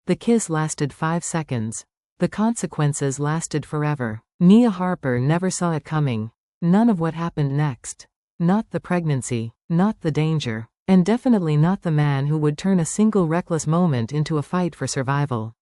The kiss lasted 5 seconds. The consequences lasted forever. Nia Harper never saw it coming. None of what happened next. Not the pregnancy, not the danger, and definitely not the man who would turn a single reckless moment into a fight for survival.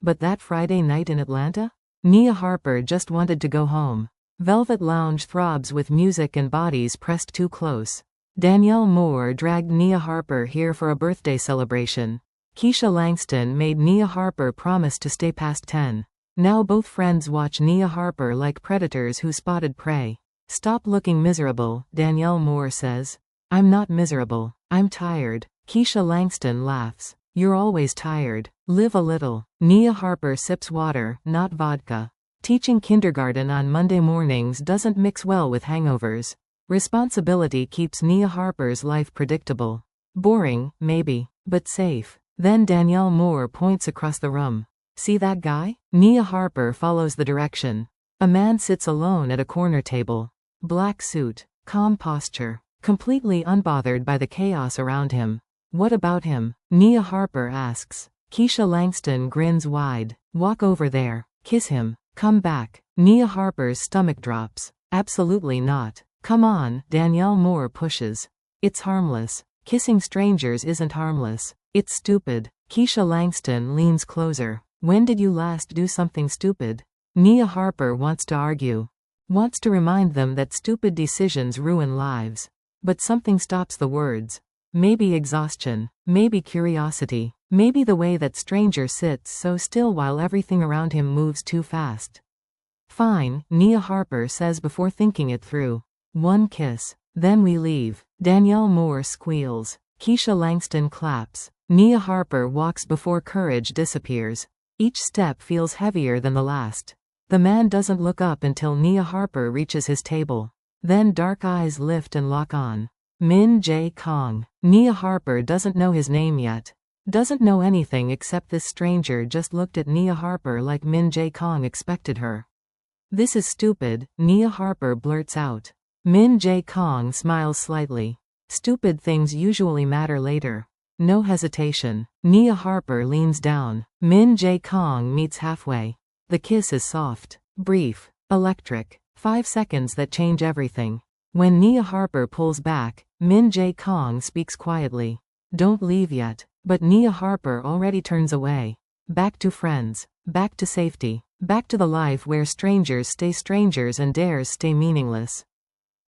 But that Friday night in Atlanta? Nia Harper just wanted to go home. Velvet Lounge throbs with music and bodies pressed too close. Danielle Moore dragged Nia Harper here for a birthday celebration. Keisha Langston made Nia Harper promise to stay past 10. Now both friends watch Nia Harper like predators who spotted prey. Stop looking miserable, Danielle Moore says. I'm not miserable. I'm tired. Keisha Langston laughs. You're always tired. Live a little. Nia Harper sips water, not vodka. Teaching kindergarten on Monday mornings doesn't mix well with hangovers. Responsibility keeps Nia Harper's life predictable. Boring, maybe, but safe. Then Danielle Moore points across the room. See that guy? Nia Harper follows the direction. A man sits alone at a corner table. Black suit, calm posture, completely unbothered by the chaos around him. What about him? Nia Harper asks. Keisha Langston grins wide. Walk over there. Kiss him. Come back. Nia Harper's stomach drops. Absolutely not. Come on, Danielle Moore pushes. It's harmless. Kissing strangers isn't harmless. It's stupid. Keisha Langston leans closer. When did you last do something stupid? Nia Harper wants to argue. Wants to remind them that stupid decisions ruin lives. But something stops the words. Maybe exhaustion. Maybe curiosity. Maybe the way that stranger sits so still while everything around him moves too fast. Fine, Nia Harper says before thinking it through. One kiss. Then we leave. Danielle Moore squeals. Keisha Langston claps. Nia Harper walks before courage disappears. Each step feels heavier than the last. The man doesn't look up until Nia Harper reaches his table. Then dark eyes lift and lock on. Min Jae Kong. Nia Harper doesn't know his name yet. Doesn't know anything except this stranger just looked at Nia Harper like Min Jae Kong expected her. This is stupid, Nia Harper blurts out. Min Jae Kong smiles slightly. Stupid things usually matter later. No hesitation. Nia Harper leans down. Min Jae Kong meets halfway. The kiss is soft, brief, electric. 5 seconds that change everything. When Nia Harper pulls back, Min Jae Kong speaks quietly. Don't leave yet. But Nia Harper already turns away. Back to friends. Back to safety. Back to the life where strangers stay strangers and dares stay meaningless.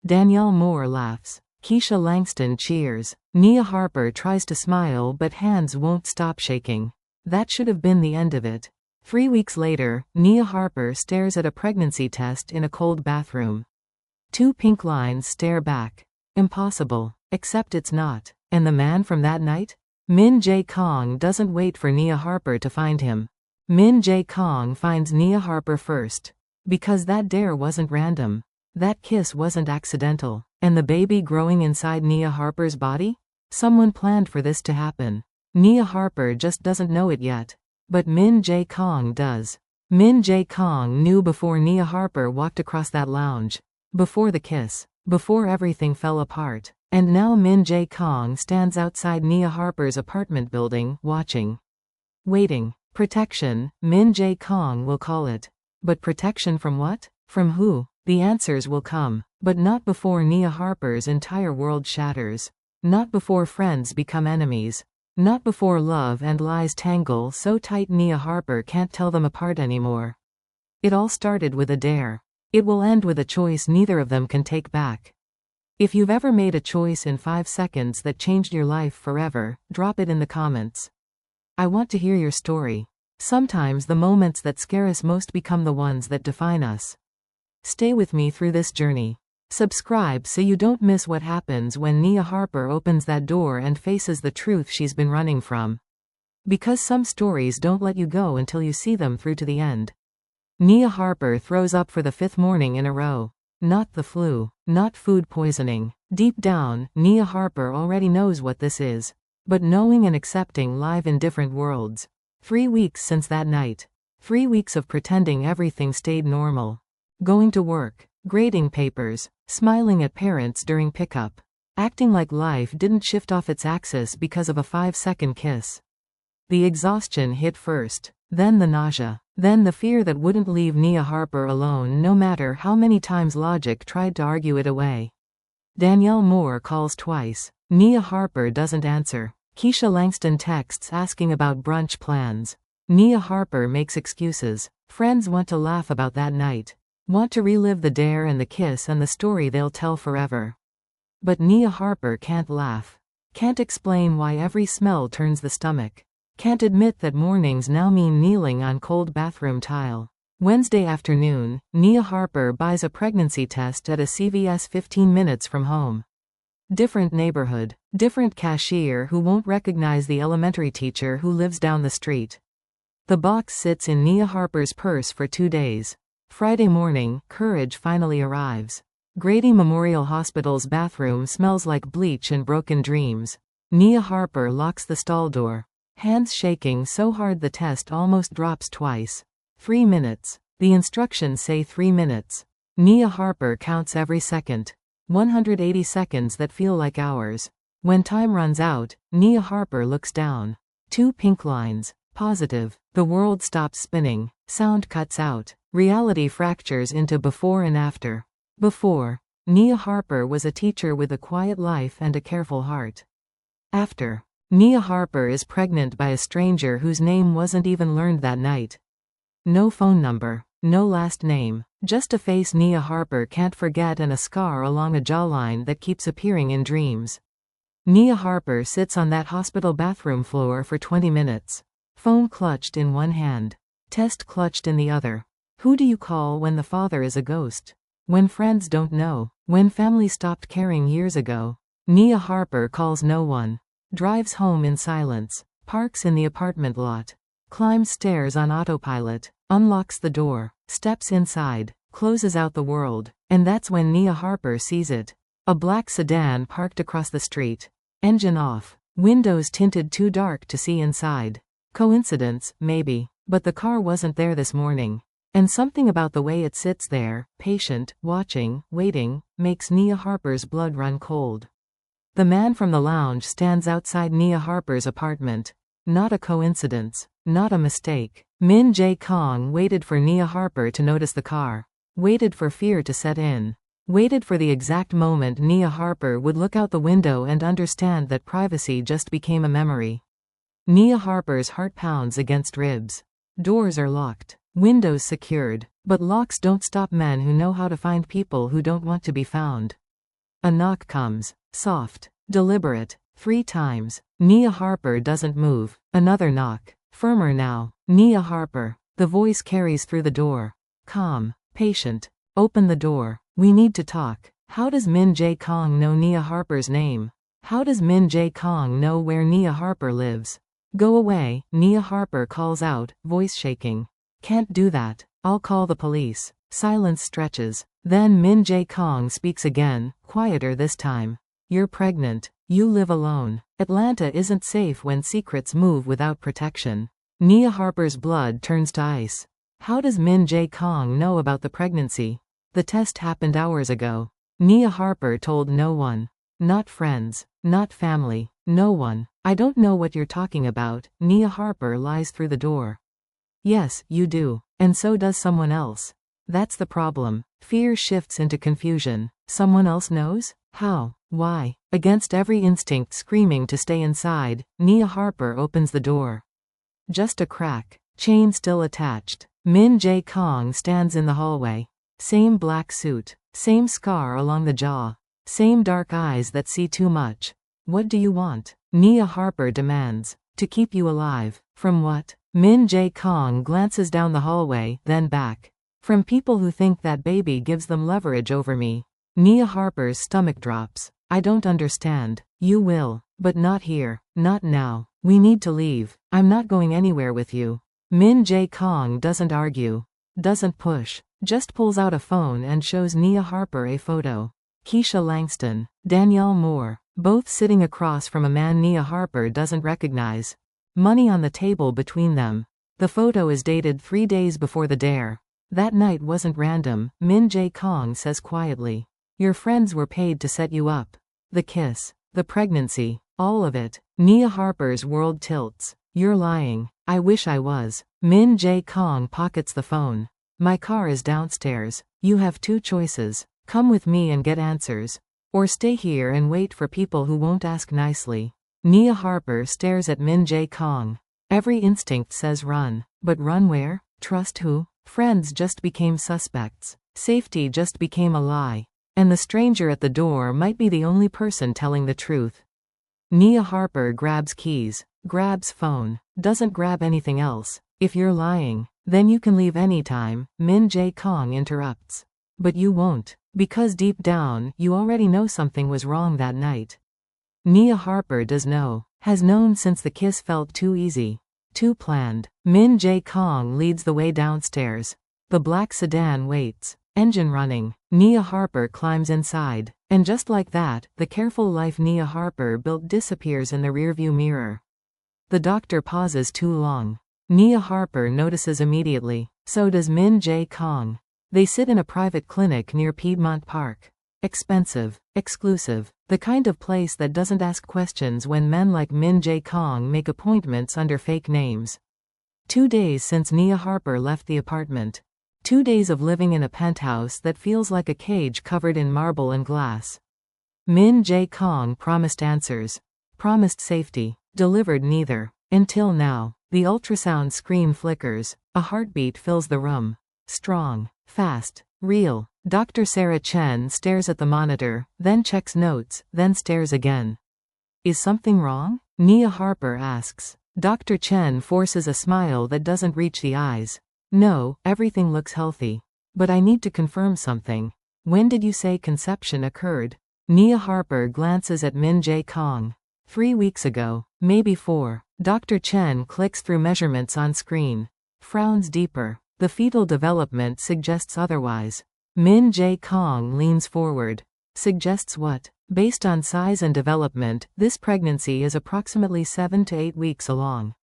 Danielle Moore laughs. Keisha Langston cheers. Nia Harper tries to smile but hands won't stop shaking. That should have been the end of it. 3 weeks later, Nia Harper stares at a pregnancy test in a cold bathroom. 2 pink lines stare back. Impossible. Except it's not. And the man from that night? Min Jae Kong doesn't wait for Nia Harper to find him. Min Jae Kong finds Nia Harper first. Because that dare wasn't random. That kiss wasn't accidental. And the baby growing inside Nia Harper's body? Someone planned for this to happen. Nia Harper just doesn't know it yet. But Min Jae Kong does. Min Jae Kong knew before Nia Harper walked across that lounge. Before the kiss. Before everything fell apart. And now Min Jae Kong stands outside Nia Harper's apartment building, watching. Waiting. Protection, Min Jae Kong will call it. But protection from what? From who? The answers will come. But not before Nia Harper's entire world shatters. Not before friends become enemies. Not before love and lies tangle so tight Nia Harper can't tell them apart anymore. It all started with a dare. It will end with a choice neither of them can take back. If you've ever made a choice in 5 seconds that changed your life forever, drop it in the comments. I want to hear your story. Sometimes the moments that scare us most become the ones that define us. Stay with me through this journey. Subscribe so you don't miss what happens when Nia Harper opens that door and faces the truth she's been running from. Because some stories don't let you go until you see them through to the end. Nia Harper throws up for the 5th morning in a row. Not the flu. Not food poisoning. Deep down, Nia Harper already knows what this is. But knowing and accepting live in different worlds. 3 weeks since that night. 3 weeks of pretending everything stayed normal. Going to work. Grading papers. Smiling at parents during pickup. Acting like life didn't shift off its axis because of a 5-second kiss. The exhaustion hit first, then the nausea, then the fear that wouldn't leave Nia Harper alone no matter how many times logic tried to argue it away. Danielle Moore calls twice. Nia Harper doesn't answer. Keisha Langston texts asking about brunch plans. Nia Harper makes excuses. Friends want to laugh about that night. Want to relive the dare and the kiss and the story they'll tell forever. But Nia Harper can't laugh. Can't explain why every smell turns the stomach. Can't admit that mornings now mean kneeling on cold bathroom tile. Wednesday afternoon, Nia Harper buys a pregnancy test at a CVS 15 minutes from home. Different neighborhood, different cashier who won't recognize the elementary teacher who lives down the street. The box sits in Nia Harper's purse for 2 days. Friday morning, courage finally arrives. Grady Memorial Hospital's bathroom smells like bleach and broken dreams. Nia Harper locks the stall door. Hands shaking so hard the test almost drops twice. 3 minutes. The instructions say 3 minutes. Nia Harper counts every second. 180 seconds that feel like hours. When time runs out, Nia Harper looks down. 2 pink lines. Positive. The world stops spinning. Sound cuts out. Reality fractures into before and after. Before. Nia Harper was a teacher with a quiet life and a careful heart. After. Nia Harper is pregnant by a stranger whose name wasn't even learned that night. No phone number. No last name. Just a face Nia Harper can't forget and a scar along a jawline that keeps appearing in dreams. Nia Harper sits on that hospital bathroom floor for 20 minutes. Phone clutched in one hand. Test clutched in the other. Who do you call when the father is a ghost? When friends don't know? When family stopped caring years ago? Nia Harper calls no one. Drives home in silence. Parks in the apartment lot. Climbs stairs on autopilot. Unlocks the door. Steps inside. Closes out the world. And that's when Nia Harper sees it. A black sedan parked across the street. Engine off. Windows tinted too dark to see inside. Coincidence, maybe. But the car wasn't there this morning. And something about the way it sits there, patient, watching, waiting, makes Nia Harper's blood run cold. The man from the lounge stands outside Nia Harper's apartment. Not a coincidence. Not a mistake. Min Jae Kong waited for Nia Harper to notice the car. Waited for fear to set in. Waited for the exact moment Nia Harper would look out the window and understand that privacy just became a memory. Nia Harper's heart pounds against ribs. Doors are locked. Windows secured. But locks don't stop men who know how to find people who don't want to be found. A knock comes. Soft. Deliberate. 3 times. Nia Harper doesn't move. Another knock. Firmer now. Nia Harper. The voice carries through the door. Calm. Patient. Open the door. We need to talk. How does Min Jae Kong know Nia Harper's name? How does Min Jae Kong know where Nia Harper lives? Go away, Nia Harper calls out, voice shaking. Can't do that. I'll call the police. Silence stretches. Then Min Jae Kong speaks again, quieter this time. You're pregnant. You live alone. Atlanta isn't safe when secrets move without protection. Nia Harper's blood turns to ice. How does Min Jae Kong know about the pregnancy? The test happened hours ago. Nia Harper told no one. Not friends. Not family. No one. I don't know what you're talking about. Nia Harper lies through the door. Yes, you do. And so does someone else. That's the problem. Fear shifts into confusion. Someone else knows? How? Why? Against every instinct screaming to stay inside, Nia Harper opens the door. Just a crack. Chain still attached. Min Jae Kong stands in the hallway. Same black suit. Same scar along the jaw. Same dark eyes that see too much. What do you want? Nia Harper demands. To keep you alive. From what? Min Jae Kong glances down the hallway, then back. From people who think that baby gives them leverage over me. Nia Harper's stomach drops. I don't understand. You will. But not here. Not now. We need to leave. I'm not going anywhere with you. Min Jae Kong doesn't argue. Doesn't push. Just pulls out a phone and shows Nia Harper a photo. Keisha Langston. Danielle Moore. Both sitting across from a man Nia Harper doesn't recognize. Money on the table between them. The photo is dated 3 days before the dare. That night wasn't random, Min Jae Kong says quietly. Your friends were paid to set you up. The kiss. The pregnancy. All of it. Nia Harper's world tilts. You're lying. I wish I was. Min Jae Kong pockets the phone. My car is downstairs. You have two choices. Come with me and get answers. Or stay here and wait for people who won't ask nicely. Nia Harper stares at Min Jae Kong. Every instinct says run. But run where? Trust who? Friends just became suspects. Safety just became a lie. And the stranger at the door might be the only person telling the truth. Nia Harper grabs keys, grabs phone, doesn't grab anything else. If you're lying, then you can leave anytime, Min Jae Kong interrupts. But you won't, because deep down, you already know something was wrong that night. Nia Harper does know, has known since the kiss felt too easy, too planned. Min Jae Kong leads the way downstairs. The black sedan waits, engine running. Nia Harper climbs inside, and just like that, the careful life Nia Harper built disappears in the rearview mirror. The doctor pauses too long. Nia Harper notices immediately. So does Min Jae Kong. They sit in a private clinic near Piedmont Park. Expensive, exclusive, the kind of place that doesn't ask questions when men like Min Jae Kong make appointments under fake names. 2 days since Nia Harper left the apartment. 2 days of living in a penthouse that feels like a cage covered in marble and glass. Min Jae Kong promised answers. Promised safety. Delivered neither. Until now. The ultrasound screen flickers. A heartbeat fills the room. Strong. Fast. Real. Dr. Sarah Chen stares at the monitor, then checks notes, then stares again. Is something wrong? Nia Harper asks. Dr. Chen forces a smile that doesn't reach the eyes. No, everything looks healthy. But I need to confirm something. When did you say conception occurred? Nia Harper glances at Min Jae Kong. 3 weeks ago. Maybe 4. Dr. Chen clicks through measurements on screen. Frowns deeper. The fetal development suggests otherwise. Min Jae Kong leans forward. Suggests what? Based on size and development, this pregnancy is approximately 7 to 8 weeks along.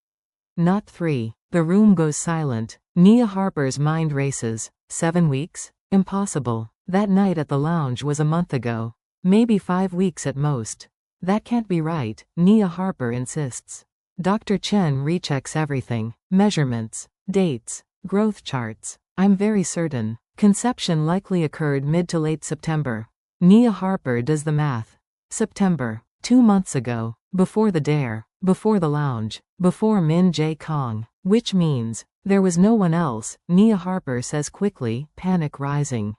Not 3. The room goes silent. Nia Harper's mind races. 7 weeks? Impossible. That night at the lounge was a month ago. Maybe 5 weeks at most. That can't be right, Nia Harper insists. Dr. Chen rechecks everything. Measurements. Dates. Growth charts. I'm very certain. Conception likely occurred mid to late September. Nia Harper does the math. September. 2 months ago. Before the dare. Before the lounge. Before Min Jae Kong. Which means, there was no one else, Nia Harper says quickly, panic rising.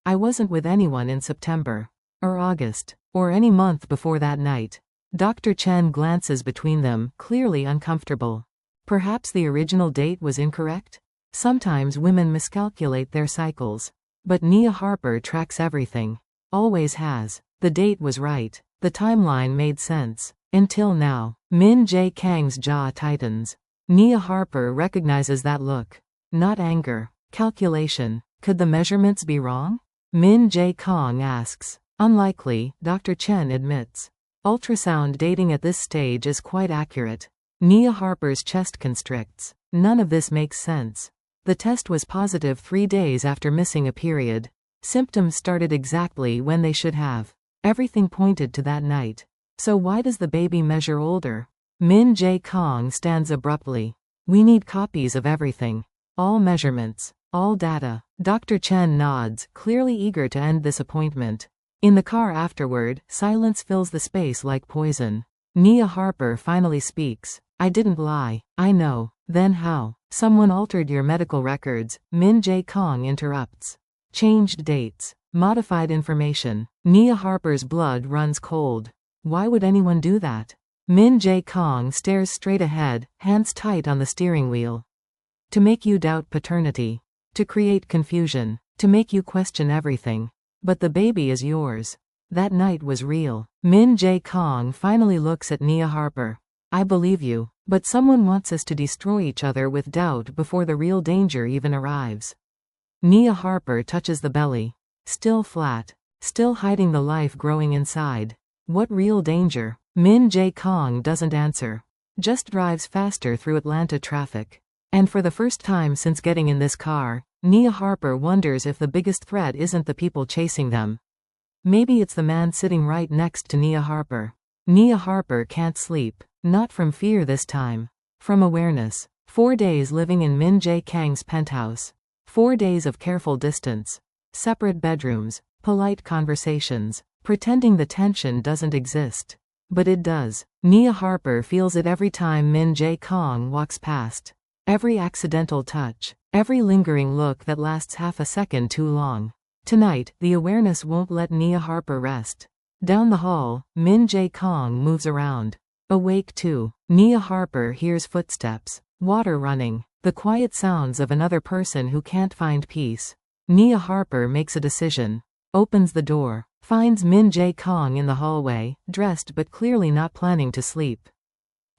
I wasn't with anyone in September. Or August. Or any month before that night. Dr. Chen glances between them, clearly uncomfortable. Perhaps the original date was incorrect? Sometimes women miscalculate their cycles. But Nia Harper tracks everything. Always has. The date was right. The timeline made sense. Until now. Min Jae Kang's jaw tightens. Nia Harper recognizes that look. Not anger. Calculation. Could the measurements be wrong? Min Jae Kong asks. Unlikely, Dr. Chen admits. Ultrasound dating at this stage is quite accurate. Nia Harper's chest constricts. None of this makes sense. The test was positive 3 days after missing a period. Symptoms started exactly when they should have. Everything pointed to that night. So why does the baby measure older? Min Jae Kong stands abruptly. We need copies of everything. All measurements. All data. Dr. Chen nods, clearly eager to end this appointment. In the car afterward, silence fills the space like poison. Nia Harper finally speaks. I didn't lie. I know. Then how? Someone altered your medical records, Min Jae Kong interrupts. Changed dates. Modified information. Nia Harper's blood runs cold. Why would anyone do that? Min Jae Kong stares straight ahead, hands tight on the steering wheel. To make you doubt paternity. To create confusion. To make you question everything. But the baby is yours. That night was real. Min Jae Kong finally looks at Nia Harper. I believe you, but someone wants us to destroy each other with doubt before the real danger even arrives. Nia Harper touches the belly. Still flat. Still hiding the life growing inside. What real danger? Min Jae Kong doesn't answer. Just drives faster through Atlanta traffic. And for the first time since getting in this car, Nia Harper wonders if the biggest threat isn't the people chasing them. Maybe it's the man sitting right next to Nia Harper. Nia Harper can't sleep. Not from fear this time. From awareness. 4 days living in Min Jae Kang's penthouse. 4 days of careful distance. Separate bedrooms. Polite conversations. Pretending the tension doesn't exist. But it does. Nia Harper feels it every time Min Jae Kang walks past. Every accidental touch. Every lingering look that lasts half a second too long. Tonight, the awareness won't let Nia Harper rest. Down the hall, Min Jae Kang moves around. Awake too. Nia Harper hears footsteps. Water running. The quiet sounds of another person who can't find peace. Nia Harper makes a decision. Opens the door. Finds Min Jae Kang in the hallway, dressed but clearly not planning to sleep.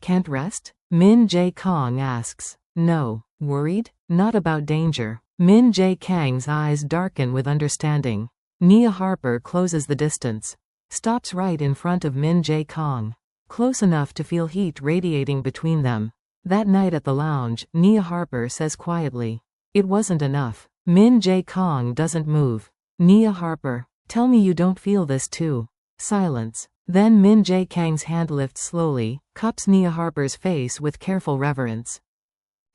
Can't rest? Min Jae Kang asks. No. Worried? Not about danger. Min Jae Kang's eyes darken with understanding. Nia Harper closes the distance. Stops right in front of Min Jae Kang. Close enough to feel heat radiating between them. That night at the lounge, Nia Harper says quietly. It wasn't enough. Min Jae Kang doesn't move. Nia Harper. Tell me you don't feel this too. Silence. Then Min Jae Kang's hand lifts slowly, cups Nia Harper's face with careful reverence.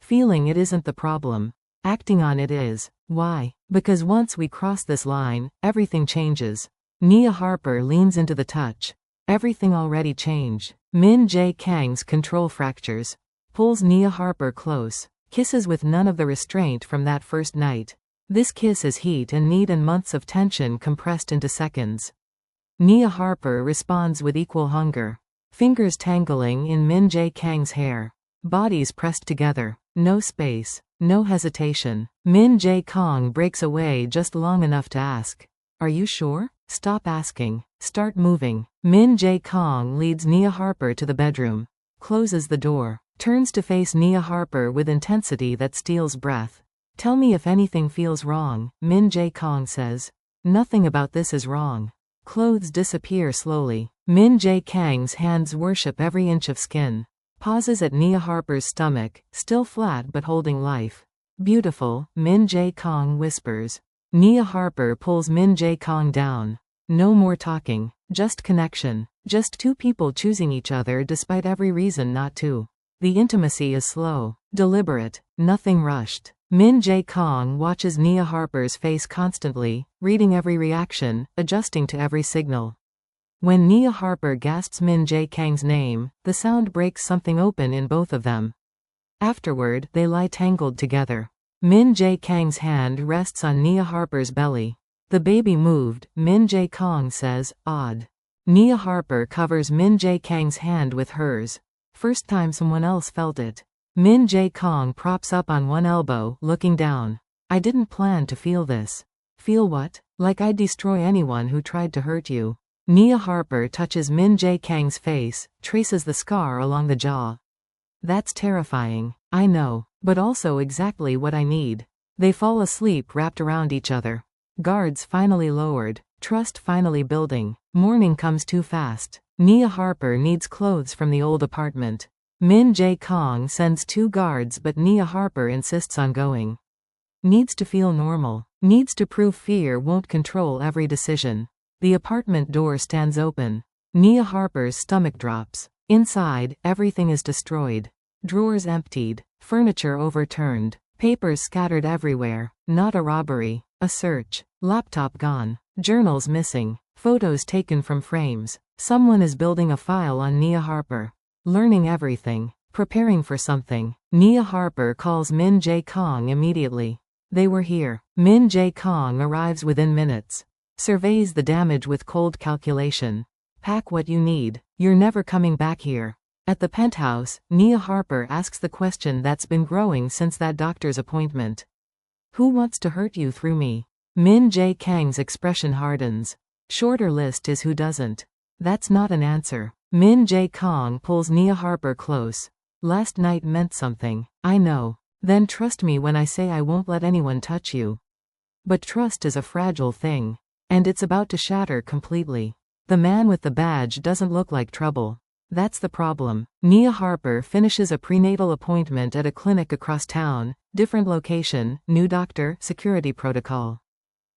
Feeling it isn't the problem. Acting on it is. Why? Because once we cross this line, everything changes. Nia Harper leans into the touch. Everything already changed. Min Jae Kang's control fractures. Pulls Nia Harper close. Kisses with none of the restraint from that first night. This kiss is heat and need and months of tension compressed into seconds. Nia Harper responds with equal hunger. Fingers tangling in Min Jae Kang's hair. Bodies pressed together. No space. No hesitation. Min Jae Kang breaks away just long enough to ask. Are you sure? Stop asking. Start moving. Min Jae Kang leads Nia Harper to the bedroom. Closes the door. Turns to face Nia Harper with intensity that steals breath. Tell me if anything feels wrong, Min Jae Kang says. Nothing about this is wrong. Clothes disappear slowly. Min Jae Kang's hands worship every inch of skin. Pauses at Nia Harper's stomach, still flat but holding life. Beautiful, Min Jae Kang whispers. Nia Harper pulls Min Jae Kang down. No more talking. Just connection. Just two people choosing each other despite every reason not to. The intimacy is slow. Deliberate. Nothing rushed. Min Jae Kang watches Nia Harper's face constantly, reading every reaction, adjusting to every signal. When Nia Harper gasps Min Jae Kang's name, the sound breaks something open in both of them. Afterward, they lie tangled together. Min Jae Kang's hand rests on Nia Harper's belly. The baby moved, Min Jae Kang says, odd. Nia Harper covers Min Jae Kang's hand with hers. First time someone else felt it. Min Jae Kang props up on one elbow, looking down. I didn't plan to feel this. Feel what? Like I'd destroy anyone who tried to hurt you. Nia Harper touches Min Jae Kang's face, traces the scar along the jaw. That's terrifying. I know. But also exactly what I need. They fall asleep wrapped around each other. Guards finally lowered. Trust finally building. Morning comes too fast. Nia Harper needs clothes from the old apartment. Min Jae Kang sends 2 guards but Nia Harper insists on going. Needs to feel normal. Needs to prove fear won't control every decision. The apartment door stands open. Nia Harper's stomach drops. Inside, everything is destroyed. Drawers emptied. Furniture overturned. Papers scattered everywhere. Not a robbery. A search. Laptop gone. Journals missing. Photos taken from frames. Someone is building a file on Nia Harper. Learning everything. Preparing for something. Nia Harper calls Min Jae Kang immediately. They were here. Min Jae Kang arrives within minutes. Surveys the damage with cold calculation. Pack what you need. You're never coming back here. At the penthouse, Nia Harper asks the question that's been growing since that doctor's appointment. Who wants to hurt you through me? Min Jae Kang's expression hardens. Shorter list is who doesn't. That's not an answer. Min Jae Kang pulls Nia Harper close. Last night meant something. I know. Then trust me when I say I won't let anyone touch you. But trust is a fragile thing. And it's about to shatter completely. The man with the badge doesn't look like trouble. That's the problem. Nia Harper finishes a prenatal appointment at a clinic across town, different location, new doctor, security protocol.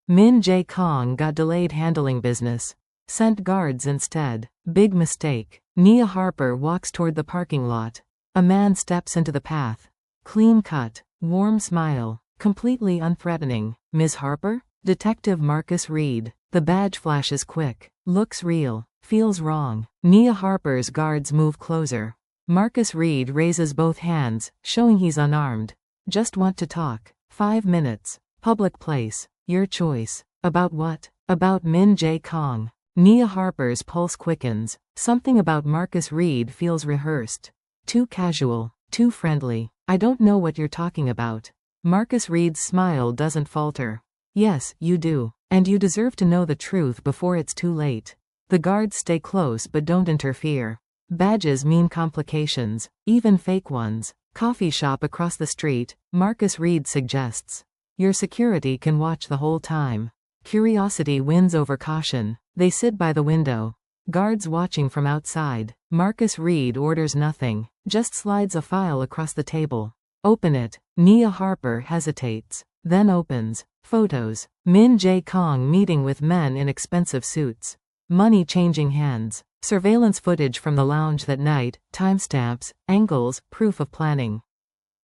Min Jae Kang got delayed handling business. Sent guards instead. Big mistake. Nia Harper walks toward the parking lot. A man steps into the path. Clean cut, warm smile, completely unthreatening. Ms. Harper? Detective Marcus Reed. The badge flashes quick. Looks real. Feels wrong. Nia Harper's guards move closer. Marcus Reed raises both hands, showing he's unarmed. Just want to talk. 5 minutes. Public place. Your choice. About what? About Min Jae Kong. Nia Harper's pulse quickens. Something about Marcus Reed feels rehearsed. Too casual. Too friendly. I don't know what you're talking about. Marcus Reed's smile doesn't falter. Yes, you do. And you deserve to know the truth before it's too late. The guards stay close but don't interfere. Badges mean complications, even fake ones. Coffee shop across the street, Marcus Reed suggests. Your security can watch the whole time. Curiosity wins over caution. They sit by the window. Guards watching from outside. Marcus Reed orders nothing, just slides a file across the table. Open it. Nia Harper hesitates, then opens. Photos. Min Jae Kong meeting with men in expensive suits. Money changing hands. Surveillance footage from the lounge that night, timestamps, angles, proof of planning.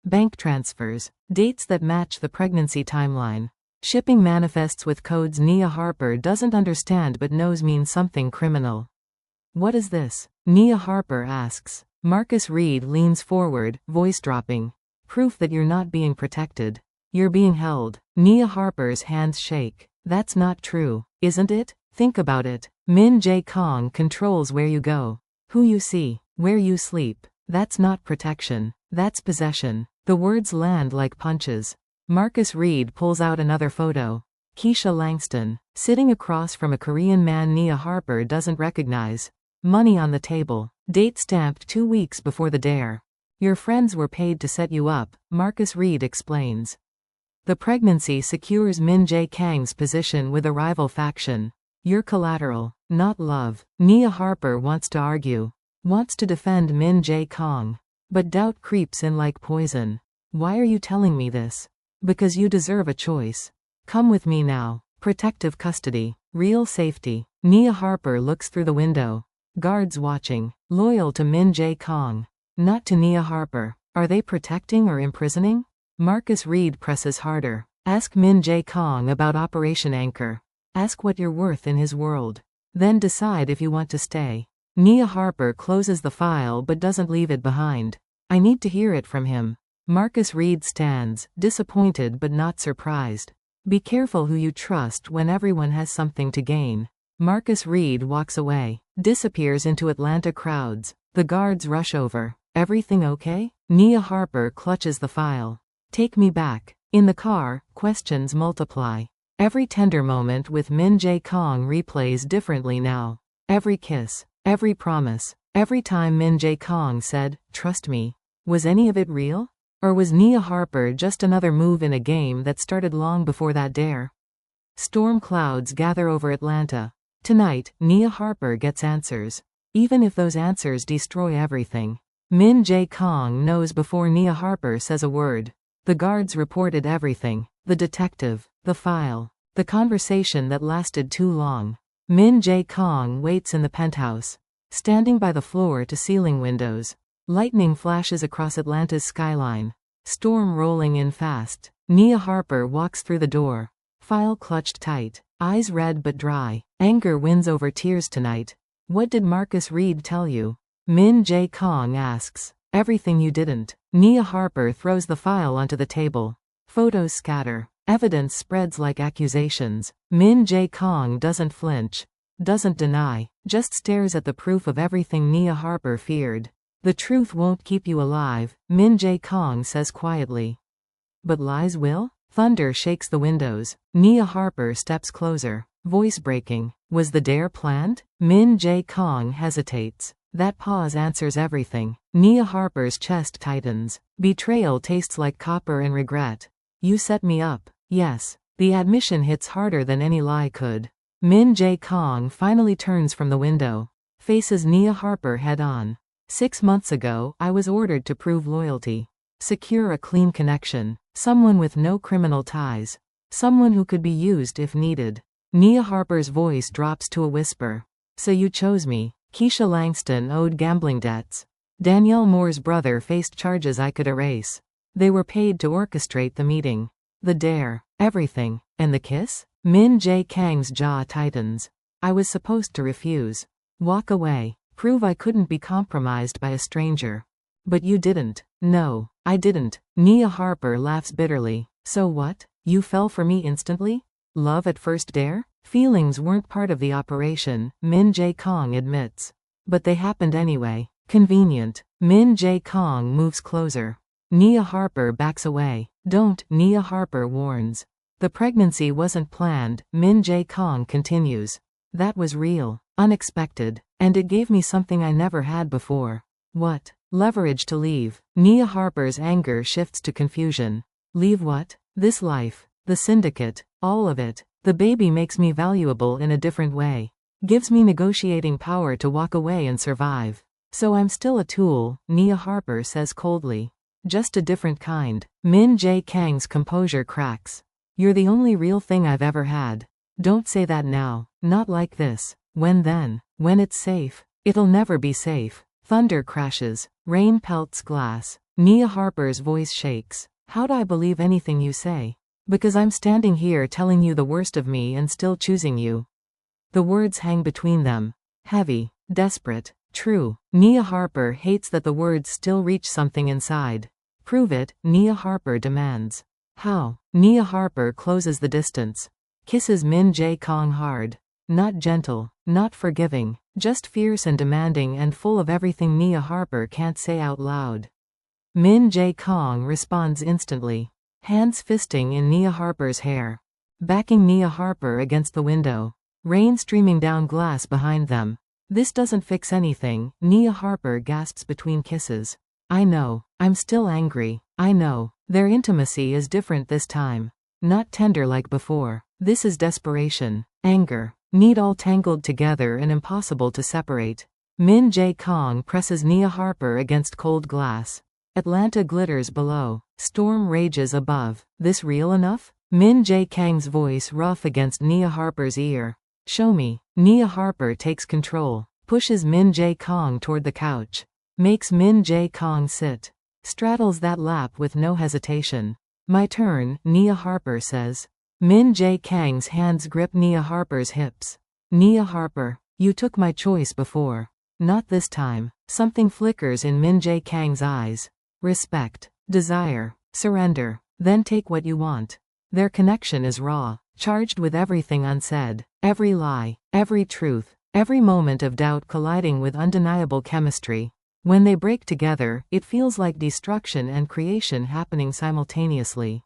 Bank transfers. Dates that match the pregnancy timeline. Shipping manifests with codes Nia Harper doesn't understand but knows mean something criminal. What is this? Nia Harper asks. Marcus Reed leans forward, voice dropping. Proof that you're not being protected. You're being held. Nia Harper's hands shake. That's not true, isn't it? Think about it. Min Jae Kong controls where you go, who you see, where you sleep. That's not protection. That's possession. The words land like punches. Marcus Reed pulls out another photo. Keisha Langston, sitting across from a Korean man Nia Harper doesn't recognize. Money on the table. Date stamped 2 weeks before the dare. Your friends were paid to set you up, Marcus Reed explains. The pregnancy secures Min Jae Kang's position with a rival faction. You're collateral, not love. Nia Harper wants to argue. Wants to defend Min Jae Kong. But doubt creeps in like poison. Why are you telling me this? Because you deserve a choice. Come with me now. Protective custody. Real safety. Nia Harper looks through the window. Guards watching. Loyal to Min Jae Kong. Not to Nia Harper. Are they protecting or imprisoning? Marcus Reed presses harder. Ask Min Jae Kong about Operation Anchor. Ask what you're worth in his world. Then decide if you want to stay. Nia Harper closes the file but doesn't leave it behind. I need to hear it from him. Marcus Reed stands, disappointed but not surprised. Be careful who you trust when everyone has something to gain. Marcus Reed walks away, disappears into Atlanta crowds. The guards rush over. Everything okay? Nia Harper clutches the file. Take me back. In the car, questions multiply. Every tender moment with Min Jae Kong replays differently now. Every kiss, every promise, every time Min Jae Kong said, "Trust me." Was any of it real? Or was Nia Harper just another move in a game that started long before that dare? Storm clouds gather over Atlanta. Tonight, Nia Harper gets answers. Even if those answers destroy everything. Min Jae Kong knows before Nia Harper says a word. The guards reported everything. The detective, the file, the conversation that lasted too long. Min Jae Kong waits in the penthouse, standing by the floor-to-ceiling windows. Lightning flashes across Atlanta's skyline. Storm rolling in fast. Nia Harper walks through the door. File clutched tight. Eyes red but dry. Anger wins over tears tonight. What did Marcus Reed tell you? Min Jae Kong asks. Everything you didn't. Nia Harper throws the file onto the table. Photos scatter. Evidence spreads like accusations. Min Jae Kong doesn't flinch. Doesn't deny. Just stares at the proof of everything Nia Harper feared. The truth won't keep you alive, Min Jae Kong says quietly. But lies will? Thunder shakes the windows. Nia Harper steps closer. Voice breaking. Was the dare planned? Min Jae Kong hesitates. That pause answers everything. Nia Harper's chest tightens. Betrayal tastes like copper and regret. You set me up. Yes. The admission hits harder than any lie could. Min Jae Kong finally turns from the window. Faces Nia Harper head on. 6 months ago, I was ordered to prove loyalty. Secure a clean connection. Someone with no criminal ties. Someone who could be used if needed. Nia Harper's voice drops to a whisper. So you chose me. Keisha Langston owed gambling debts. Danielle Moore's brother faced charges I could erase. They were paid to orchestrate the meeting. The dare. Everything. And the kiss? Min Jae Kang's jaw tightens. I was supposed to refuse. Walk away. Prove I couldn't be compromised by a stranger. But you didn't. No, I didn't. Nia Harper laughs bitterly. So what? You fell for me instantly? Love at first dare? Feelings weren't part of the operation, Min Jae Kang admits. But they happened anyway. Convenient. Min Jae Kang moves closer. Nia Harper backs away. Don't, Nia Harper warns. The pregnancy wasn't planned, Min Jae Kang continues. That was real, unexpected, and it gave me something I never had before. What? Leverage to leave. Nia Harper's anger shifts to confusion. Leave what? This life. The syndicate. All of it. The baby makes me valuable in a different way. Gives me negotiating power to walk away and survive. So I'm still a tool, Nia Harper says coldly. Just a different kind. Min Jae Kang's composure cracks. You're the only real thing I've ever had. Don't say that now. Not like this. When then? When it's safe. It'll never be safe. Thunder crashes. Rain pelts glass. Nia Harper's voice shakes. How'd I believe anything you say? Because I'm standing here telling you the worst of me and still choosing you. The words hang between them. Heavy. Desperate. True. Nia Harper hates that the words still reach something inside. Prove it, Nia Harper demands. How? Nia Harper closes the distance. Kisses Min Jae Kang hard. Not gentle, not forgiving, just fierce and demanding and full of everything Nia Harper can't say out loud. Min Jae Kang responds instantly. Hands fisting in Nia Harper's hair. Backing Nia Harper against the window. Rain streaming down glass behind them. This doesn't fix anything, Nia Harper gasps between kisses. I know. I'm still angry. I know. Their intimacy is different this time. Not tender like before. This is desperation. Anger. Need all tangled together and impossible to separate. Min Jae Kang presses Nia Harper against cold glass. Atlanta glitters below. Storm rages above. This real enough? Min Jae Kang's voice rough against Nia Harper's ear. Show me. Nia Harper takes control. Pushes Min Jae Kang toward the couch. Makes Min Jae Kang sit. Straddles that lap with no hesitation. My turn, Nia Harper says. Min Jae Kang's hands grip Nia Harper's hips. Nia Harper, you took my choice before. Not this time. Something flickers in Min Jae Kang's eyes. Respect. Desire. Surrender. Then take what you want. Their connection is raw, charged with everything unsaid. Every lie. Every truth. Every moment of doubt colliding with undeniable chemistry. When they break together, it feels like destruction and creation happening simultaneously.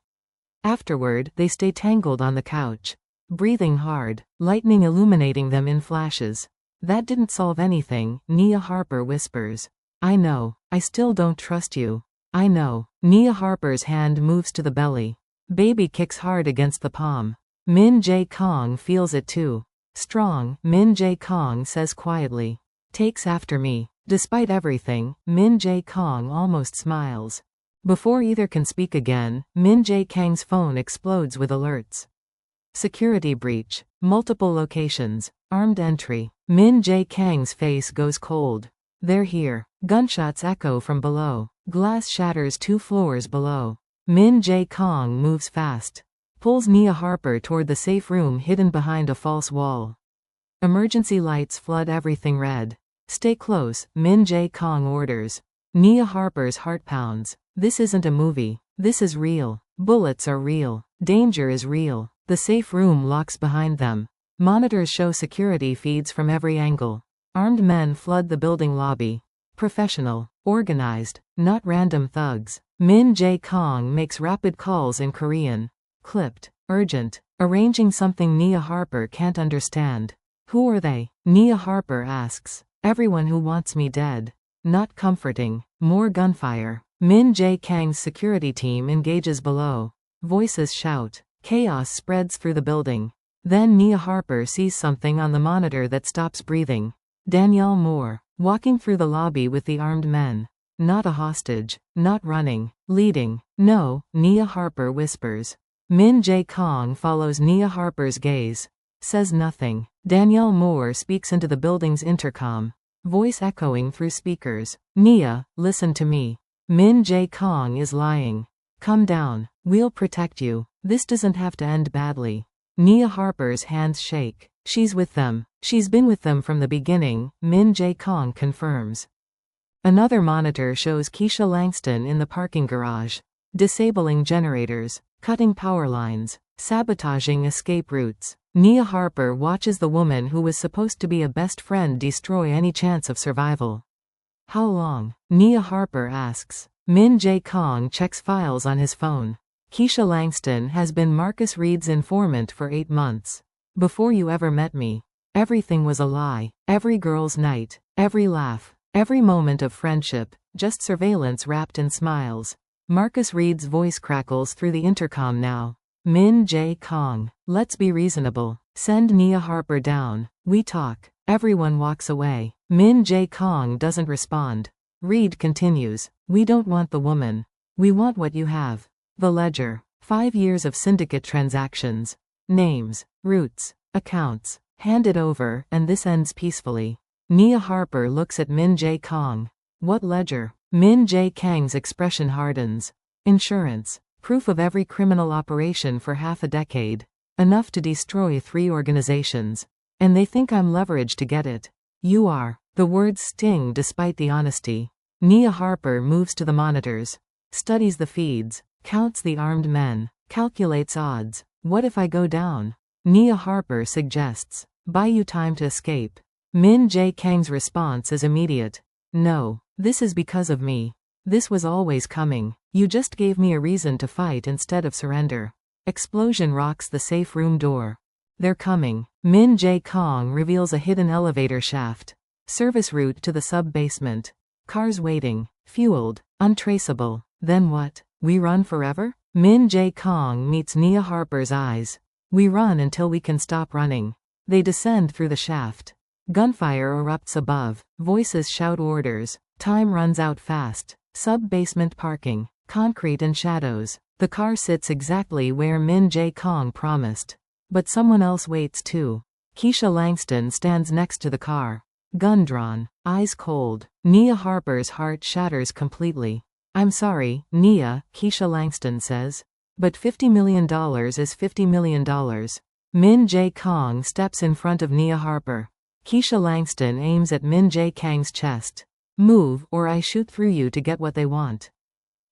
Afterward, they stay tangled on the couch. Breathing hard, lightning illuminating them in flashes. That didn't solve anything, Nia Harper whispers. I know. I still don't trust you. I know. Nia Harper's hand moves to the belly. Baby kicks hard against the palm. Min Jae Kang feels it too. Strong, Min Jae Kang says quietly. Takes after me. Despite everything, Min Jae Kang almost smiles. Before either can speak again, Min Jae Kang's phone explodes with alerts. Security breach. Multiple locations. Armed entry. Min Jae Kang's face goes cold. They're here. Gunshots echo from below. Glass shatters 2 floors below. Min Jae Kang moves fast. Pulls Nia Harper toward the safe room hidden behind a false wall. Emergency lights flood everything red. Stay close, Min Jae Kang orders. Nia Harper's heart pounds. This isn't a movie. This is real. Bullets are real. Danger is real. The safe room locks behind them. Monitors show security feeds from every angle. Armed men flood the building lobby. Professional. Organized. Not random thugs. Min Jae Kang makes rapid calls in Korean. Clipped. Urgent. Arranging something Nia Harper can't understand. Who are they? Nia Harper asks. Everyone who wants me dead. Not comforting. More gunfire. Min Jae Kang's security team engages below. Voices shout. Chaos spreads through the building. Then Nia Harper sees something on the monitor that stops breathing. Danielle Moore. Walking through the lobby with the armed men. Not a hostage. Not running. Leading. No, Nia Harper whispers. Min Jae Kang follows Nia Harper's gaze. Says nothing. Danielle Moore speaks into the building's intercom. Voice echoing through speakers. Nia, listen to me. Min Jae Kong is lying. Come down. We'll protect you. This doesn't have to end badly. Nia Harper's hands shake. She's with them. She's been with them from the beginning, Min Jae Kong confirms. Another monitor shows Keisha Langston in the parking garage. Disabling generators. Cutting power lines. Sabotaging escape routes. Nia Harper watches the woman who was supposed to be a best friend destroy any chance of survival. How long? Nia Harper asks. Min Jae Kong checks files on his phone. Keisha Langston has been Marcus Reed's informant for 8 months. Before you ever met me. Everything was a lie. Every girl's night. Every laugh. Every moment of friendship. Just surveillance wrapped in smiles. Marcus Reed's voice crackles through the intercom now. Min Jae Kong. Let's be reasonable. Send Nia Harper down. We talk. Everyone walks away. Min Jae Kong doesn't respond. Reed continues. We don't want the woman. We want what you have. The ledger. 5 years of syndicate transactions. Names. Routes. Accounts. Hand it over, and this ends peacefully. Nia Harper looks at Min Jae Kong. What ledger? Min Jae Kang's expression hardens. Insurance. Proof of every criminal operation for half a decade. Enough to destroy 3 organizations. And they think I'm leveraged to get it. You are. The words sting despite the honesty. Nia Harper moves to the monitors. Studies the feeds. Counts the armed men. Calculates odds. What if I go down? Nia Harper suggests. Buy you time to escape. Min Jae Kang's response is immediate. No. This is because of me. This was always coming. You just gave me a reason to fight instead of surrender. Explosion rocks the safe room door. They're coming. Min Jae Kong reveals a hidden elevator shaft. Service route to the sub-basement. Cars waiting. Fueled. Untraceable. Then what? We run forever? Min Jae Kong meets Nia Harper's eyes. We run until we can stop running. They descend through the shaft. Gunfire erupts above. Voices shout orders. Time runs out fast. Sub-basement parking. Concrete and shadows. The car sits exactly where Min Jae Kong promised. But someone else waits too. Keisha Langston stands next to the car. Gun drawn. Eyes cold. Nia Harper's heart shatters completely. I'm sorry, Nia, Keisha Langston says. But $50 million is $50 million. Min Jae Kong steps in front of Nia Harper. Keisha Langston aims at Min Jae Kang's chest. Move, or I shoot through you to get what they want.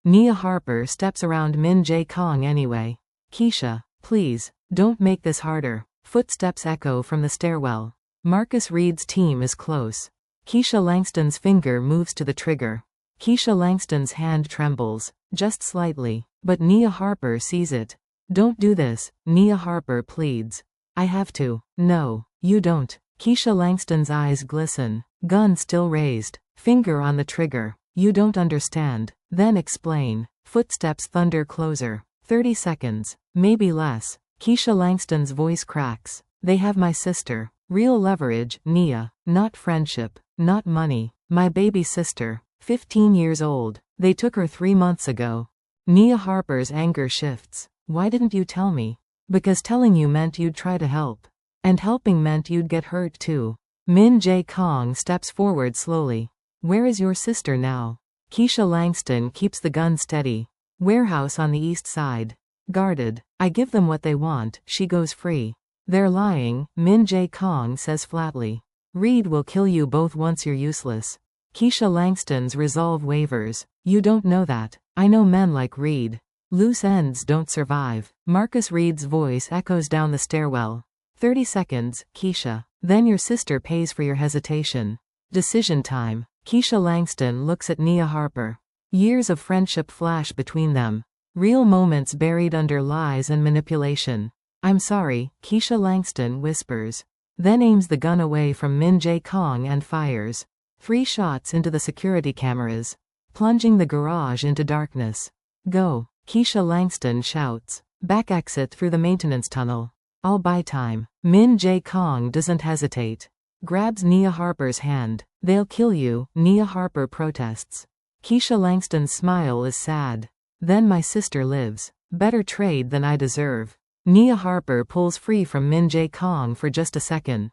Nia Harper steps around Min Jae Kong anyway. Keisha, please, don't make this harder. Footsteps echo from the stairwell. Marcus Reed's team is close. Keisha Langston's finger moves to the trigger. Keisha Langston's hand trembles, just slightly, but Nia Harper sees it. Don't do this, Nia Harper pleads. I have to. No, you don't. Keisha Langston's eyes glisten, gun still raised, finger on the trigger. You don't understand. Then explain. Footsteps thunder closer. 30 seconds. Maybe less. Keisha Langston's voice cracks. They have my sister. Real leverage, Nia. Not friendship. Not money. My baby sister. 15 years old. They took her 3 months ago. Nia Harper's anger shifts. Why didn't you tell me? Because telling you meant you'd try to help. And helping meant you'd get hurt too. Min Jae Kong steps forward slowly. Where is your sister now? Keisha Langston keeps the gun steady. Warehouse on the east side. Guarded. I give them what they want, she goes free. They're lying, Min Jae Kong says flatly. Reed will kill you both once you're useless. Keisha Langston's resolve wavers. You don't know that. I know men like Reed. Loose ends don't survive. Marcus Reed's voice echoes down the stairwell. 30 seconds, Keisha. Then your sister pays for your hesitation. Decision time. Keisha Langston looks at Nia Harper. Years of friendship flash between them. Real moments buried under lies and manipulation. I'm sorry, Keisha Langston whispers. Then aims the gun away from Min Jae Kong and fires. 3 shots into the security cameras. Plunging the garage into darkness. Go, Keisha Langston shouts. Back exit through the maintenance tunnel. I'll buy time. Min Jae Kong doesn't hesitate. Grabs Nia Harper's hand. They'll kill you, Nia Harper protests. Keisha Langston's smile is sad. Then my sister lives. Better trade than I deserve. Nia Harper pulls free from Min Jae Kong for just a second.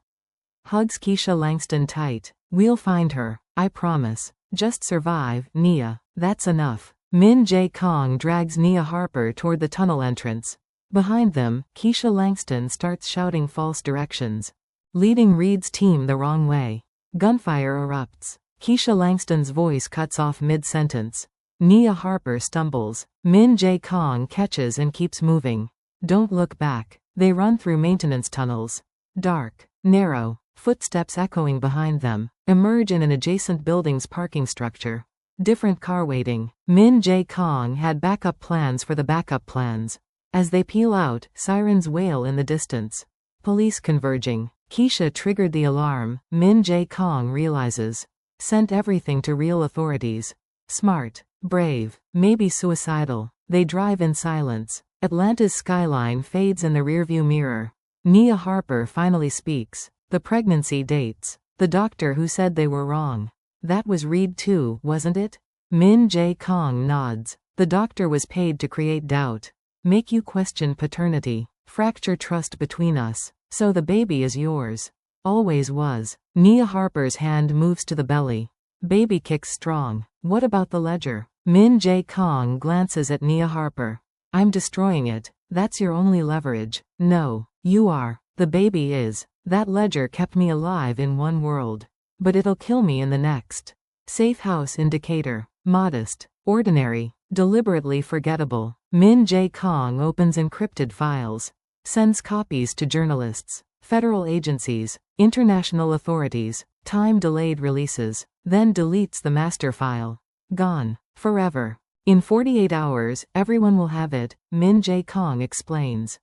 Hugs Keisha Langston tight. We'll find her. I promise. Just survive, Nia. That's enough. Min Jae Kong drags Nia Harper toward the tunnel entrance. Behind them, Keisha Langston starts shouting false directions, leading Reed's team the wrong way. Gunfire erupts. Keisha Langston's voice cuts off mid-sentence. Nia Harper stumbles. Min Jae Kong catches and keeps moving. Don't look back. They run through maintenance tunnels. Dark, narrow, footsteps echoing behind them, emerge in an adjacent building's parking structure. Different car waiting. Min Jae Kong had backup plans for the backup plans. As they peel out, sirens wail in the distance. Police converging. Keisha triggered the alarm. Min Jae Kong realizes. Sent everything to real authorities. Smart. Brave. Maybe suicidal. They drive in silence. Atlanta's skyline fades in the rearview mirror. Nia Harper finally speaks. The pregnancy dates. The doctor who said they were wrong. That was Reed too, wasn't it? Min Jae Kong nods. The doctor was paid to create doubt. Make you question paternity. Fracture trust between us. So the baby is yours. Always was. Nia Harper's hand moves to the belly. Baby kicks strong. What about the ledger? Min Jae Kong glances at Nia Harper. I'm destroying it. That's your only leverage. No, you are. The baby is. That ledger kept me alive in one world. But it'll kill me in the next. Safe house indicator. Modest. Ordinary. Deliberately forgettable. Min Jae Kong opens encrypted files. Sends copies to journalists, federal agencies, international authorities, time-delayed releases, then deletes the master file. Gone. Forever. In 48 hours, everyone will have it, Min Jae Kong explains.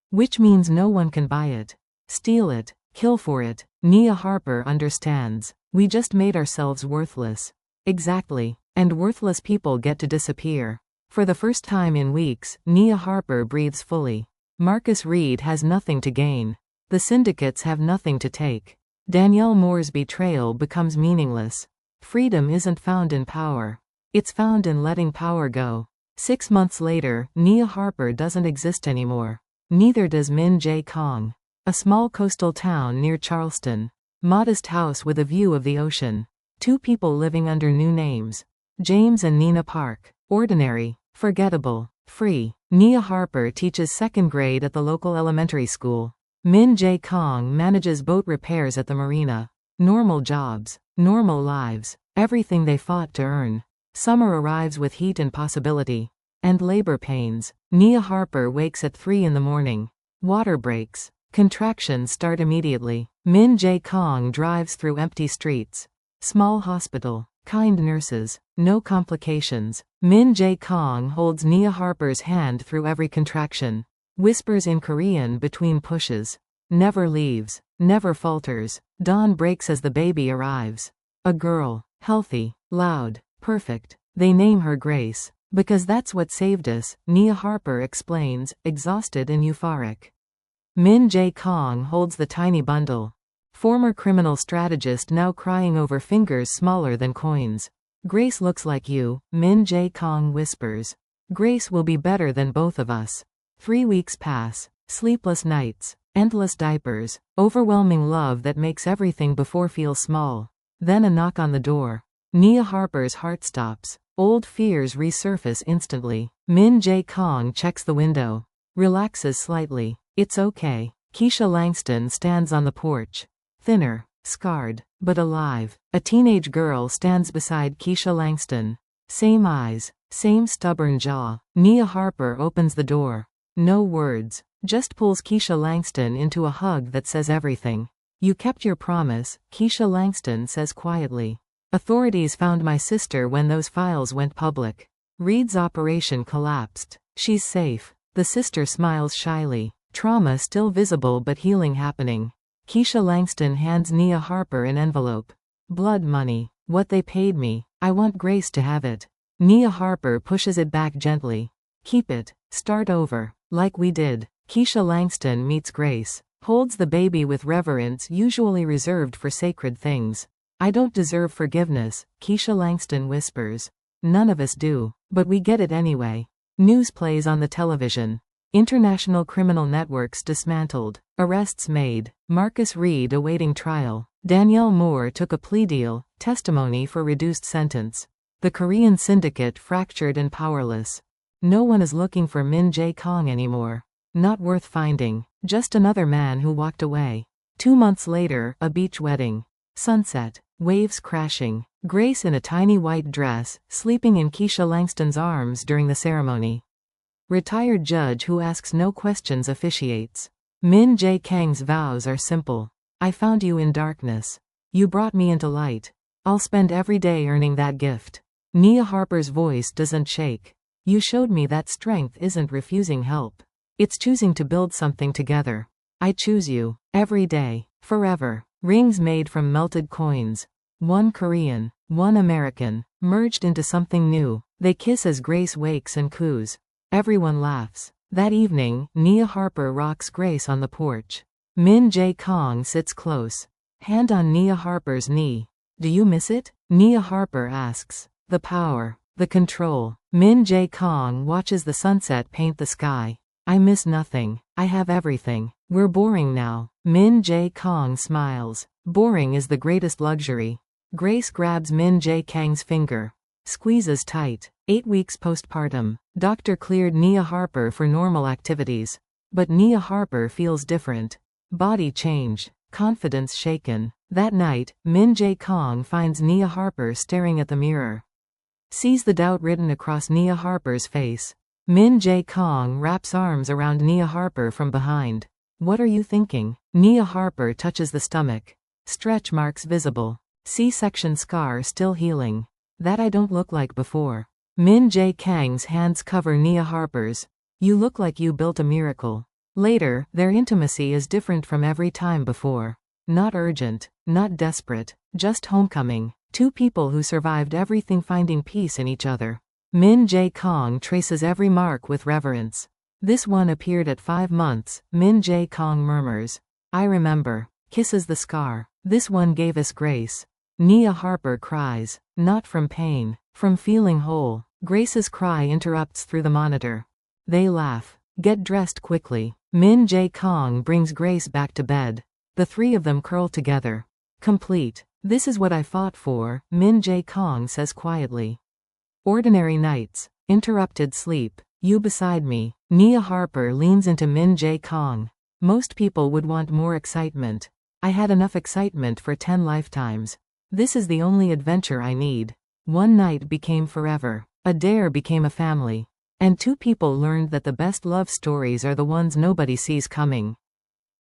Which means no one can buy it. Steal it. Kill for it. Nia Harper understands. We just made ourselves worthless. Exactly. And worthless people get to disappear. For the first time in weeks, Nia Harper breathes fully. Marcus Reed has nothing to gain. The syndicates have nothing to take. Danielle Moore's betrayal becomes meaningless. Freedom isn't found in power. It's found in letting power go. 6 months later, Nia Harper doesn't exist anymore. Neither does Min Jae Kong. A small coastal town near Charleston. Modest house with a view of the ocean. 2 people living under new names. James and Nina Park. Ordinary. Forgettable. Free. Nia Harper teaches 2nd grade at the local elementary school. Min Jae Kong manages boat repairs at the marina. Normal jobs. Normal lives. Everything they fought to earn. Summer arrives with heat and possibility. And labor pains. Nia Harper wakes at 3 in the morning. Water breaks. Contractions start immediately. Min Jae Kong drives through empty streets. Small hospital. Kind nurses. No complications. Min Jae Kong holds Nia Harper's hand through every contraction. Whispers in Korean between pushes. Never leaves. Never falters. Dawn breaks as the baby arrives. A girl. Healthy. Loud. Perfect. They name her Grace. Because that's what saved us, Nia Harper explains, exhausted and euphoric. Min Jae Kong holds the tiny bundle. Former criminal strategist now crying over fingers smaller than coins. Grace looks like you, Min Jae Kong whispers. Grace will be better than both of us. 3 weeks pass. Sleepless nights. Endless diapers. Overwhelming love that makes everything before feel small. Then a knock on the door. Nia Harper's heart stops. Old fears resurface instantly. Min Jae Kong checks the window. Relaxes slightly. It's okay. Keisha Langston stands on the porch. Thinner. Scarred. But alive. A teenage girl stands beside Keisha Langston. Same eyes. Same stubborn jaw. Nia Harper opens the door. No words. Just pulls Keisha Langston into a hug that says everything. You kept your promise, Keisha Langston says quietly. Authorities found my sister when those files went public. Reed's operation collapsed. She's safe. The sister smiles shyly. Trauma still visible but healing happening. Keisha Langston hands Nia Harper an envelope. Blood money. What they paid me. I want Grace to have it. Nia Harper pushes it back gently. Keep it. Start over. Like we did. Keisha Langston meets Grace. Holds the baby with reverence usually reserved for sacred things. I don't deserve forgiveness, Keisha Langston whispers. None of us do. But we get it anyway. News plays on the television. International criminal networks dismantled. Arrests made. Marcus Reed awaiting trial. Danielle Moore took a plea deal, testimony for reduced sentence. The Korean syndicate fractured and powerless. No one is looking for Min Jae Kong anymore. Not worth finding. Just another man who walked away. 2 months later, a beach wedding. Sunset. Waves crashing. Grace in a tiny white dress, sleeping in Keisha Langston's arms during the ceremony. Retired judge who asks no questions officiates. Min Jae Kang's vows are simple. I found you in darkness. You brought me into light. I'll spend every day earning that gift. Nia Harper's voice doesn't shake. You showed me that strength isn't refusing help. It's choosing to build something together. I choose you. Every day. Forever. Rings made from melted coins. One Korean, one American, merged into something new. They kiss as Grace wakes and coos. Everyone laughs. That evening, Nia Harper rocks Grace on the porch. Min Jae Kong sits close. Hand on Nia Harper's knee. Do you miss it? Nia Harper asks. The power. The control. Min Jae Kong watches the sunset paint the sky. I miss nothing. I have everything. We're boring now. Min Jae Kong smiles. Boring is the greatest luxury. Grace grabs Min Jae Kang's finger. Squeezes tight. 8 weeks postpartum. Doctor cleared Nia Harper for normal activities. But Nia Harper feels different. Body changed. Confidence shaken. That night, Min Jae Kong finds Nia Harper staring at the mirror. Sees the doubt written across Nia Harper's face. Min Jae Kong wraps arms around Nia Harper from behind. What are you thinking? Nia Harper touches the stomach. Stretch marks visible. C-section scar still healing. That I don't look like before. Min Jae Kang's hands cover Nia Harper's. You look like you built a miracle. Later, their intimacy is different from every time before. Not urgent, not desperate, just homecoming. Two people who survived everything finding peace in each other. Min Jae Kong traces every mark with reverence. This one appeared at 5 months, Min Jae Kong murmurs. I remember. Kisses the scar. This one gave us grace. Nia Harper cries. Not from pain. From feeling whole. Grace's cry interrupts through the monitor. They laugh. Get dressed quickly. Min Jae Kong brings Grace back to bed. The three of them curl together. Complete. This is what I fought for, Min Jae Kong says quietly. Ordinary nights. Interrupted sleep. You beside me. Nia Harper leans into Min Jae Kong. Most people would want more excitement. I had enough excitement for 10 lifetimes. This is the only adventure I need. One night became forever. A dare became a family. And 2 people learned that the best love stories are the ones nobody sees coming.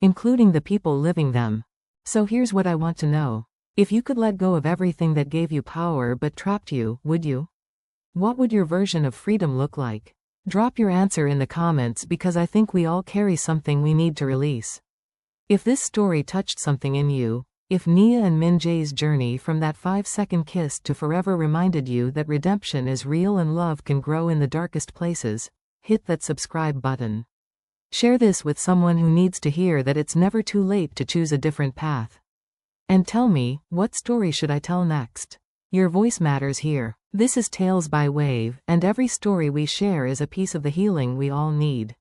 Including the people living them. So here's what I want to know. If you could let go of everything that gave you power but trapped you, would you? What would your version of freedom look like? Drop your answer in the comments because I think we all carry something we need to release. If this story touched something in you, if Nia and Min Jae's journey from that 5-second kiss to forever reminded you that redemption is real and love can grow in the darkest places, hit that subscribe button. Share this with someone who needs to hear that it's never too late to choose a different path. And tell me, what story should I tell next? Your voice matters here. This is Tales by Wave, and every story we share is a piece of the healing we all need.